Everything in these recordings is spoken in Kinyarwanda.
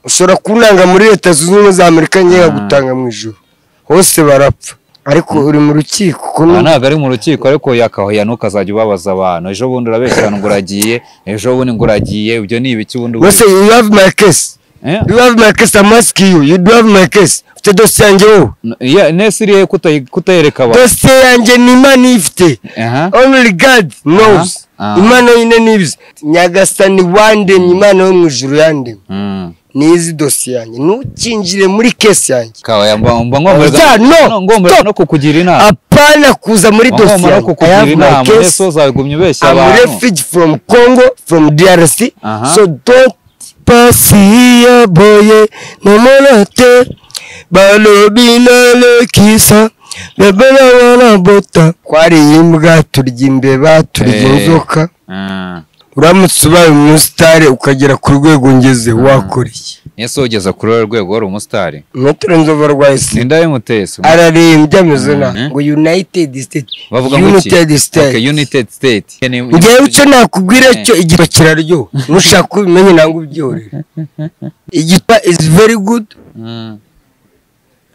ushobora kunanga muri leta zunze ubumwe za Amerika ngiye gutanga mu ijuru hose barapfa ariko uri mu rukiko ntago ari mu rukiko ariko yakahoya ntukazajya ubabaza abantu ejo bundi urabeshyirana ngo uragiye ejo bundi ngo uragiye ibyo ni ibiki bundi wese you have my case you have my case I'm asking you do have my case ufite dosiye yanjye wowe nesiriye kutayereka abantu dosiye yanjye ni Imana ifite only God knows Imana yine nibizi Nyagasani wandemye Imana yo mu ijuru yandemye nizi dosiye yanjye ntukinjire muri case yanjye kawa mba ngomba no kukugira inama apana kuza muri dosiye yanjye I have my case neso zagumye ubeshya abantu I'm refugee from Congo from DRC so don't pass here boy no monate balobina le kisa bebela wana bota kwari imbwa turya imbeba turya inzoka uramutse ubaye umusitari ukagera ku rwego ngeze wakora iki Yesu ugeza kuri rwego wari umusitari Metro Nzova rwahise Nindaye mutese ararembye amezona ngo United States United States okay United States ngiye uco nakubwira cyo igipa kiraryo nushaka ubimenye nangu byorere igipa is very good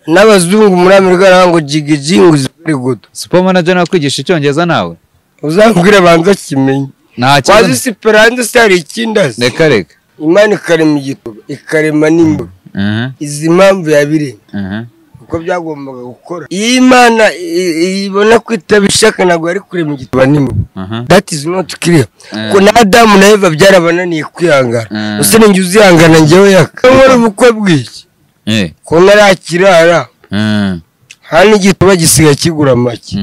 n'abazungu muri Amerika nango jigijingu is very good super manager nakwigisha icyongereza nawe uzambwira banza kimenye nta kibazo wazi siperanze stari ikindazi reka Imana ikarema igituba ikarema nimba izi mpamvu yabire uko byagombaga gukora Imana ibona kwitabishaka nago ari kurema igituba nimba that is not clear ko na Adam na Eva byarabananiye kwihangana use ninjye uzihangana ngewe yakamara ubukwe bwiki ko narakirara hani igituba gisiga kigura make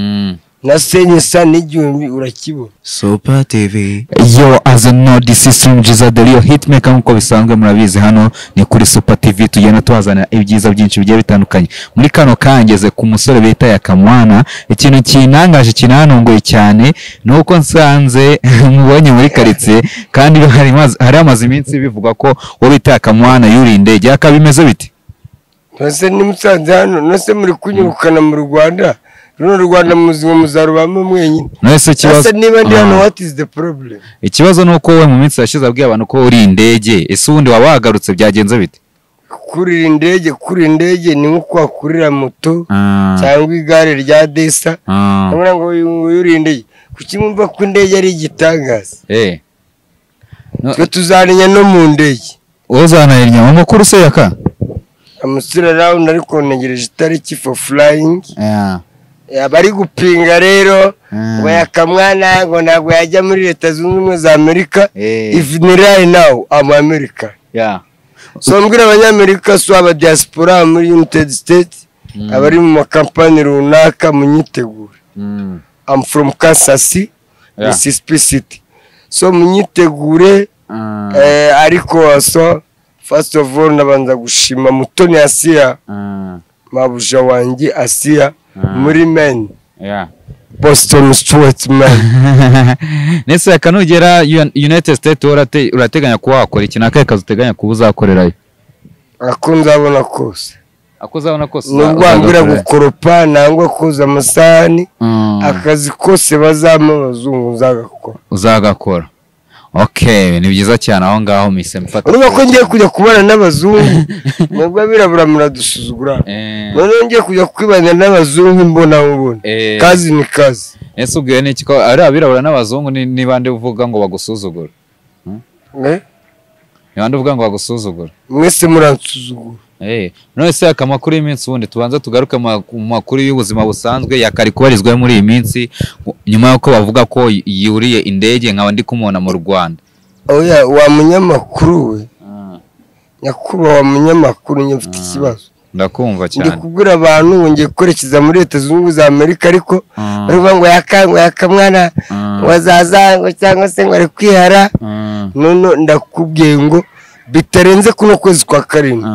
nasenye sa n'igihumbi urakibona Super TV yo as a no this is Jiza the real hitmaker nkuko bisanzwe murabizi hano ni kuri Super TV tugenda tuhazana ibyiza byinshi bigiye bitandukanye muri kano kangeze ku musore bita Yakamwana ikintu kinangaje kinanongoye cyane nuko nsanze mubonye muri karitsiye kandi hari amazi iminsi bivugwa ko wo bita Yakamwana yuri indege yakabimeze biti nose ni musanze hano nose muri kunyurukana mu Rwanda runo Rwanda muzima muzarubamo mwenyine nose kibazo niba ndi hano what is the problem ikibazo nuko we mu minsi yashize abwiye abantu ko uri indege ese ubundi wabagarutse byagenze bite kuri indege ni nko kwakurira moto cyangwa igare rya desa nabona ngo uri indege kuki mwumva ko indege ari igitangaza twe tuzarinya no mu ndege uzanarinya mu makuru se yaka amusira round ariko negereje itariki for flying bari gupinga rero ngo Yakamwana ngo ntabwo yajya muri leta zunze ubumwe za Amerika if right now I'm America so mbwira abanyamerika so aba diaspora muri United States abari mu makampani runaka munyitegure I'm from Kansas Mississippi City so munyitegure ariko so first of all nabanza gushima Mutoni Asia mabuja wanjye Asia muri men Boston Stuart man nese kanugera United States urateganya kuba wakora iki nakaye kazi uteganya kuba uzakorerayo akunzabona kose nubwambira gukoropa nangwa kuza amasahani akazi kose bazama abazungu uzagakora okay ni byiza cyane aho ngaho mise mfata urumva ko ngiye kujya kubana n'abazungu nubwo birabura muradusuzugura none ngiye kujya kwibana n'abazungu mbona kazi ni kazi ese ubwiye n'iki ko ari abirabura n'abazungu ni bande uvuga ngo bagusuzugura ni bande uvuga ngo bagusuzugura mwese muransuzugura none se akamakuru y'iminsi ubundi tubanza tugaruka mu makuru y'ubuzima busanzwe yakari kubarizwa muri iyi minsi nyuma yuko bavuga ko yuriye indege nkaba ndi kumubona mu Rwanda oya wa munyamakuru we nyakuba wa munyamakuru nyafite ikibazo ndakumva cyane ndikubwira abantu ngiye gukorekeza muri leta zunze ubumwe za Amerika ariko barivuga ngo Yakamwana wazazango cyangwa se ngo ari kwihara none ndakubwiye ngo bitarenze kuno kwezi kwa karindwi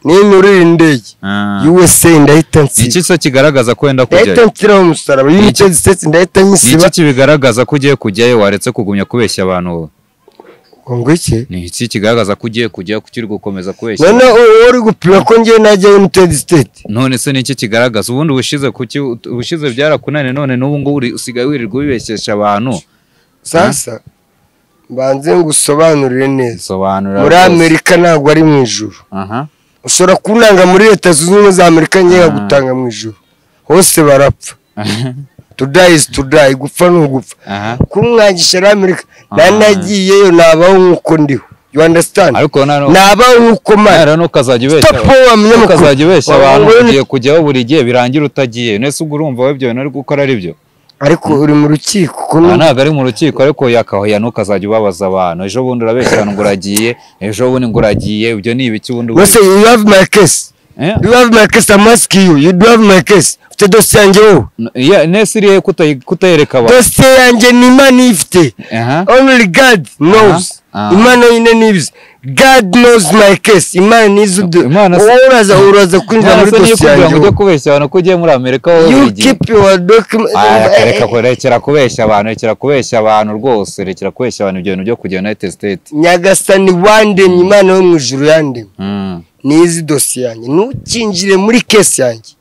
ni muri indege USA ndahita nsi iki cyo kigaragaza ko wenda kujya ndahita nsira umusaraba United States ndahita nyisiba iki kibigaragaza ko ugiye kujyayo waretse kugumya kubeshya abantu ngo iki ni iki kigaragaza ko ugiye kujya kukiri gukomeza kubeshya none uri gupima ko ngiye najya United States none se niki kigaragaza ubundi ubushize byarakunane none n'ubu ngo usigaye wirirwa ubibeshyesha abantu sasa Banze ngusobanurire neza. Sobanura. Muri Amerika ntabwo ari mu ijuru. Ushobora kunanga muri Leta Zunze Ubumwe za Amerika ngiye gutanga mu ijuru. Hose barapfa. To die is to die, gupfa n'ugupfa. Kumwagisha muri Amerika nanagiyeyo nabaho nkuko ndiho. You understand? Nabaho nkuko mara no kazajya ubeshya abantu ugiye kujyaho buri gihe birangira utagiye. Nese ubwo urumva we byo nari gukora ari byo. Ariko uri mu rukiko ntabwo ari mu rukiko ariko yakahoya ntukazajya ubabaza abantu ejo bundi urabeshya ngo uragiye ejo bundi ngo uragiye ibyo ni ibiki bundi you have my case. You have my case. I'm asking you. You do have my case. Ufite dosiye yanjye wowe. Nese irihe kutayereka abantu. Dosiye yanjye ni Imana ifite. Only God knows. Imana yine nibizi. God knows my case. Imana nizo. Uraza kwinjira muri dosiye yanjye. Ujye kubeshya abantu ko ugiye muri Amerika wowe you keep your document. Rekera kubeshya abantu rwose rekera kubeshya abantu ibyo bintu byo kujya United States. Nyagasani wande Imana yo mu ijuru yande. Nizi dosiye yanjye ntukinjire muri case yanjye.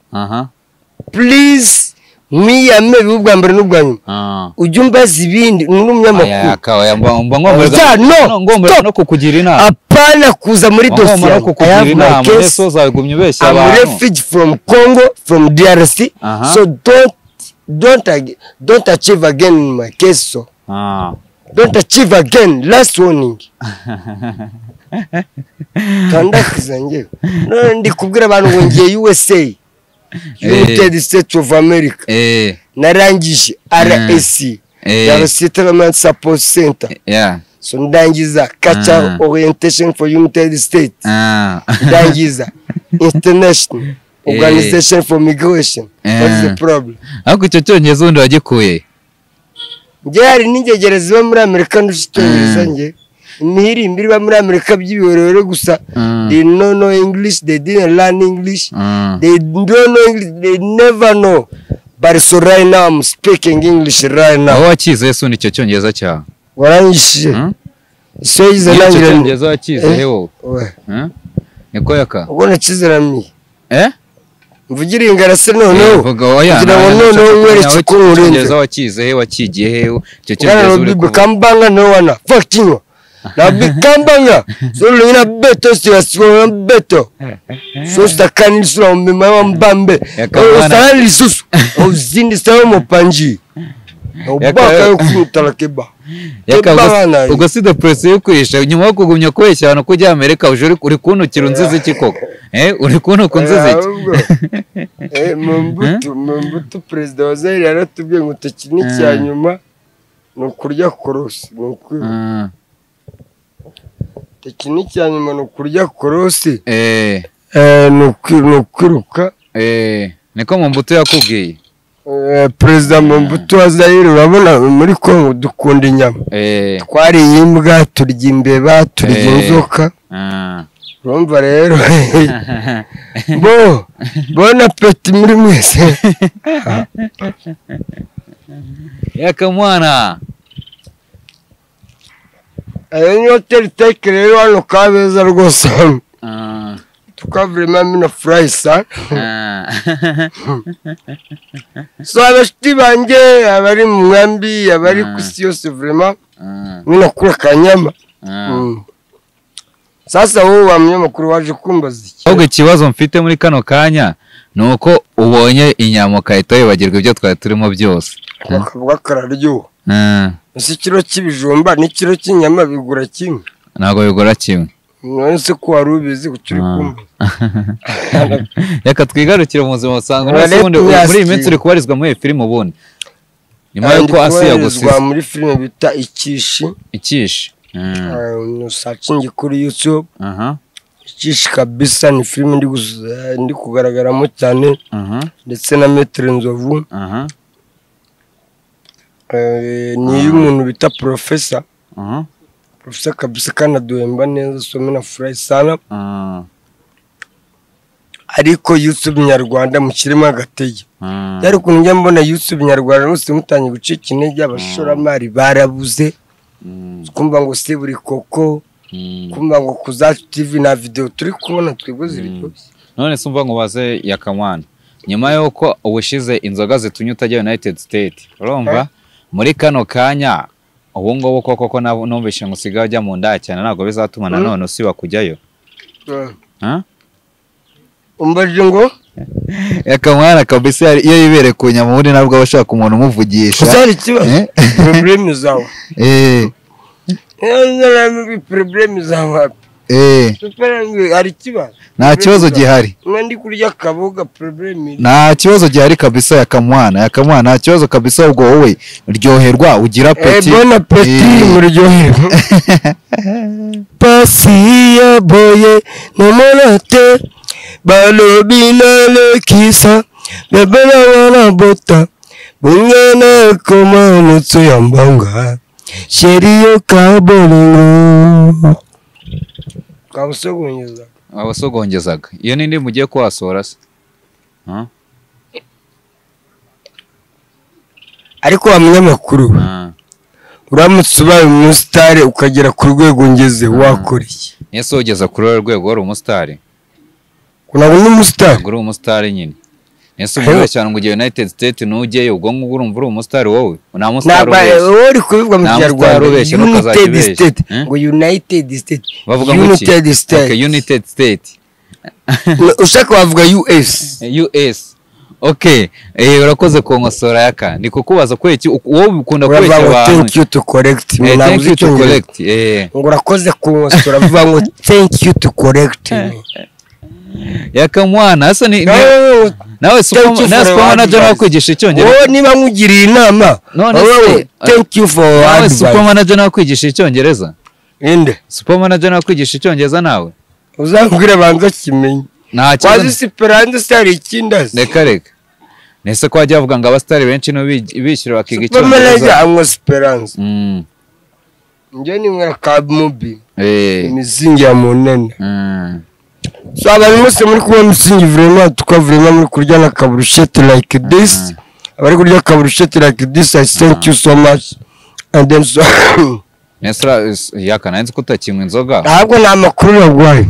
Please mwiyame bibwa mbere n'ubwa nyuma. Ujye umbaza ibindi n'umunyamakuru. No kukugira inama. Apana kuza muri dosiye. I'm refugee from Congo, from DRC. So don't achieve again in my case. So don't achieve again. Last warning. Kandakizange. Ndi kubwira abantu ngo ngiye USA. United States of America. Narangije RSC. Settlement Support Center. So ndangiza Cultural Orientation for United States. Ndangiza International Organization for Migration. What's the problem? Ako icyo cyongezo undi wagikuye. Nge hari n'ingegerezi ba muri Amerika ndushitonyeza nge. Imihirimbiri ba muri Amerika by'ibiwerere gusa. They don't know English, they didn't learn English. They don't know English, they never know. But so right now I'm speaking English right now. Aho wakize Yesu nicyo cyongezo cyawe. Warangishije. So yize nangira. Cyongezo wakize hewo. Niko yaka. Ubwo nakizerami. Mvugira ingarase noneho. Kugira ngo noneho mwereke ko urenze. Cyongezo wakize he wakigiye he icyo cyongezo uri kambanga no wana. Fucking na bikambanga solo ina beto sio beto so stakani sura mema wa mbambe usali susu uzindi sawa mopanji ubaka yokutala keba ubwo si de press yo kwisha nyuma yo kugumya kweshya abantu kujya Amerika uje uri kuntukira unzize iki koko uri kuntuka unzize iki Mumbutu president wa Zaire yaratubwiye ngo tekini cyanyuma no kurya korosi no tekini cyanyuma no kurya korosi no kwiruka niko Mumbutu yakubwiye President Mumbutu wa Zaire urabona muri Kongo dukunda inyama twariye imbwa turya imbeba turya inzoka urumva rero bona peti muri mwese yakamwana ayo hotel take rero hano Kabeza rwose tukavurema mina fry sana so abashiti banjye abari mu mwambi abari kusi yose vrema mina kura kanyama sasa wowe wa munyamakuru waje kumbaza iki ahubwo ikibazo mfite muri kano kanya nuko ubonye inyama kayito yibagirwa ibyo twari turimo byose bakavuga kararyo ese kiro cy'ibijumba n'ikiro cy'inyama bigura kimwe ntago bigura kimwe nonese ko wari ubizi gucuri kumba yaka twigarukira mu buzima busanzwe n'ubundi muri iyi minsi uri kubarizwa muri filime ubundi nyuma yuko Asi yagusize muri filime bita Ikishi nusacingi kuri YouTube Ikishi kabisa ni filime ndi kugaragaramo cyane ndetse na Maître Nzovu ni umuntu bita Professor kabisa kana duhemba neza some na fry sana ariko YouTube Nyarwanda mukirimo agatege yari kunjya mbona YouTube Nyarwanda rwose mutanye gucika intege abashoramari barabuze kumva ngo se buri koko kumva ngo kuzacu TV na video turi kubona twebwe ziryo none sumva ngo baze yakamwana nyuma yuko ubushize inzoga zitunye utajya United States urumva muri kano kanya ubu ngubu koko numvise ngo usigaye ujya mu nda cyane ntabwo bizatuma nanone usiba kujyayo. Umbaje ngo Yakamwana kabisa iyo yibere ku nyama ubundi nabwo abashaka umuntu umuvugisha. Uzari kibazo problem zawe. Problem zawe. Ari kibazo. Nta kibazo gihari. Ndi kurya kaboga problem. Nta kibazo gihari kabisa Yakamwana nta kibazo kabisa ubwo wowe uryoherwa ugira peti. Bon appétit muryoherwa. Pasiya boye nomonate balobina le kisa bebela wana bota bungena koma mutso yambanga sheriyo kabongo abasogongeza iyo nindi mugiye kwasora se ariko abanyamakuru uramutse ubaye umusitari ukagera ku rwego ngeze wakoreye Yesu ugeza kuri rwego wari umusitari kunabona umusitari uri umusitari nyine Yesu bwo cyane ngo ugiye United States nugeyo ubwo ngo urumva uri umusitari wowe una musitari wowe uri kubivuga mu Kinyarwanda United States ngo United States bavuga ngo United States ushaka bavuga US okay urakoze ku nkosora yaka ndi kukubaza kweki wowe ukunda kweki abantu thank you to correct me ngo urakoze ku nkosora bavuga ngo thank you to correct me Yakamwana asa ni nawe super manager wakwigisha icyongereza wowe niba nkugiriye inama thank you for advice super manager nakwigisha icyongereza inde super manager nakwigisha icyongereza nawe uzambwira banza kimenye nta kibazo wazi Esperanza stari ikindazi reka nese ko wajya avuga ngo abastari benshi no bishyira bakiga icyongereza super manager amwe Esperanza nje ni mwera kabubi imizingi ya munene so abantu bose muri kuba musingi vraiment tukavurema muri kurya na kaburushete like this abari kurya kaburushete like this I thank you so much and then so Nesra yaka nanze kutakinywa inzoga ntabwo nta makuru yarwaye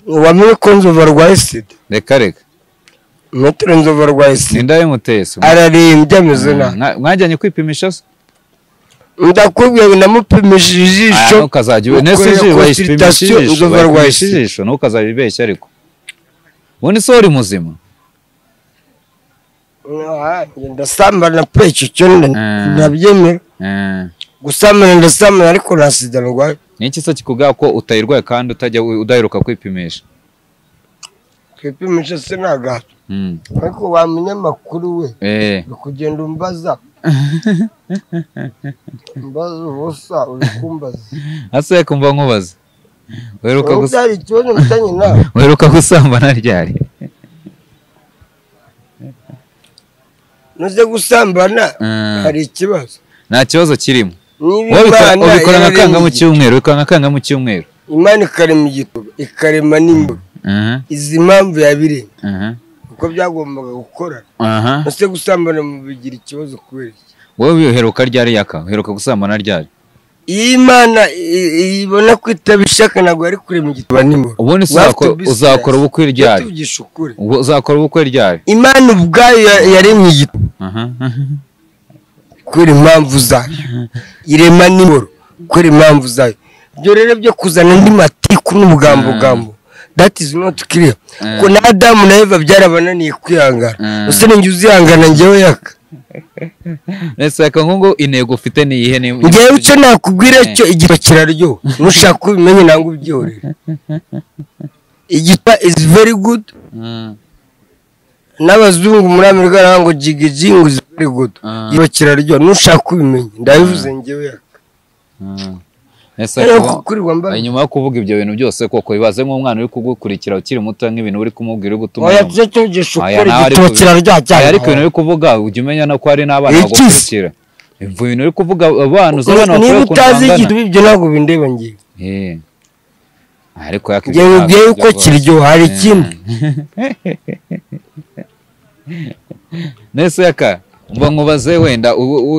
wamenye ko nzova rwaye sida reka metero nzova rwaye sida nindaye mutese ararimbye ameze na mwajyanye kwipimisha se ndakubwiye namupimishije ijisho ukazajya nese ijisho nzova rwaye ijisho ntukazajya ibeshya ariko ubundi se uri muzima ndasambana pe icyo cyo ndabyemera gusambana ndasambana ariko nta sida ndwaye niki se kikuvuga ko utayirwaye kandi utajya udaheruka kwipimisha kwipimisha se nagato ariko wa munyamakuru we kugenda umbaza ubusa uri kumbaza ase kumva nkubaza weruka gusambana ryari nuze gusambana hari ikibazo nta kibazo kirimo ubikora nka kanga mu cyumweru Imana ikarema igituba ikarema n'imbo izi mpamvu yabirema uko byagombaga gukora nose gusambana mu bigira ikibazo kubera wowe uheruka ryari yaka uheruka gusambana ryari Imana ibona kwitabishaka nagwo ari kurema igituba n'imbo ubundi uzakora ubukwe ryari uzakora ubukwe ryari Imana ubwayo yaremye igituba kwera impamvu zayo irema n'imoro kwera impamvu zayo byo rero byo kuzana indi matiku n'ubugambo that is not clear ko na Adamu na Eva byarabananiye kwihangana use ninjye uzihangana njyewe yaka nese yaka ngo intego ufite ni ihe ni njyewe icyo nakubwira cyo igito kiraryo nushaka kubimenye nango ubyorere igito is very good n'abazungu muri Amerika nango jigijingu is very good iyo kiraryo nushaka kubimenye ndabivuze njyewe yaka inyuma yo kuvuga ibyo bintu byose koko bibaze nk'umwana uri kugukurikira ukiri muto nk'ibintu uri kumubwira uri gutuma ariko ibintu uri kuvuga ujya umenya no ko hari n'abana bagukurikira ibintu uri kuvuga abana uzabana niba utazi ikintu ibyo ntabwo bindeba ngiye ariko yakubwiye uko kiryo hari ikindi nese yaka mba nkubaze wenda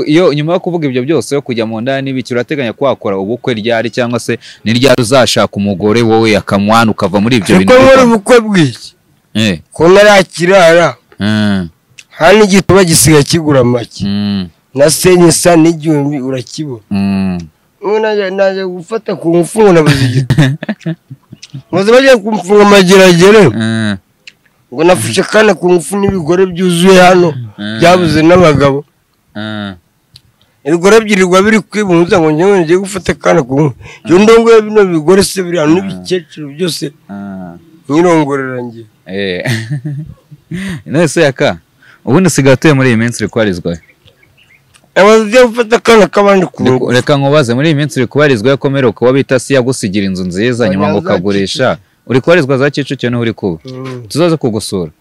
iyo nyuma yo kuvuga ibyo byose yo kujya mu ndani n'ibiki urateganya kwakora ubukwe ryari cyangwa se ni ryari uzashaka umugore wowe Yakamwana ukava muri ibyo bintu ko muri ubukwe bw'iki ko narakirara hano igituba gisigaye kigura make na senyisa n'igihumbi urakibona naje gufata ku ngufu nabuze igiti maze bagiye kumfunga amageragere ngo nafushe kana ku ngufu n'ibigore byuzuye hano byabuze n'abagabo ibigore byirirwa biri kwibunza ngo ngiye gufata kana ku ngufu yo ndongo bino bigore se biri hano n'ibikecuru byose nyirongorera ngiye nese yaka ubundi sigatuye muri iyi minsi rikwarizwa abaziye gufata kana kabandi ku reka nkubaze muri iyi minsi rikubarizwa yakomera ko wabita si yagusigira inzu nziza nyuma ngo kagurisha uri kwarizwa za Kicukiro uri kuba tuzaza kugusura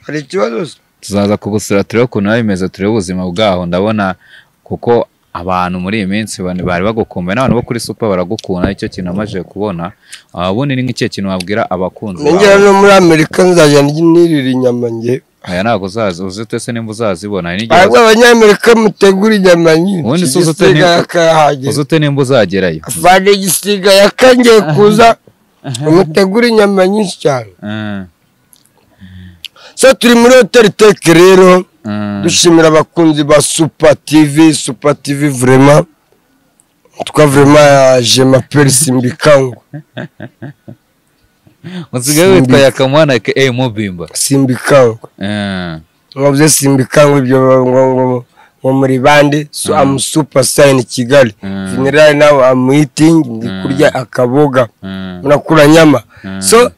hari ikibazo tuzaza kugusura turebe ukuntu bimeze turebe ubuzima bwaho ndabona kuko abantu muri iyi minsi bari bagukumbuye n'abantu bo kuri super baragukunda icyo kintu amaje kubona ubundi ni nk'icyo kintu wabwira abakunzi ngera no muri Amerika nzajya nirira inyama nge aya ntago uzaza uzite se nimba uzazibona ahubwo abanyamerika mutegura inyama nyinshi ubundi uzute nimba uzagerayo avanye igisiga yakangiye kuza mutegura inyama nyinshi cyane so turi muri Hotel Teke rero dushimira abakunzi ba Super TV vraiment tukaba vraiment je m'appelle Simbikangu Musigaye witwa Yakamwana Mubimba Simbikangu mwavuze Simbikangu ibyo ngo muri bande so am super sign Kigali general now I'm eating kurya akaboga munakura nyama so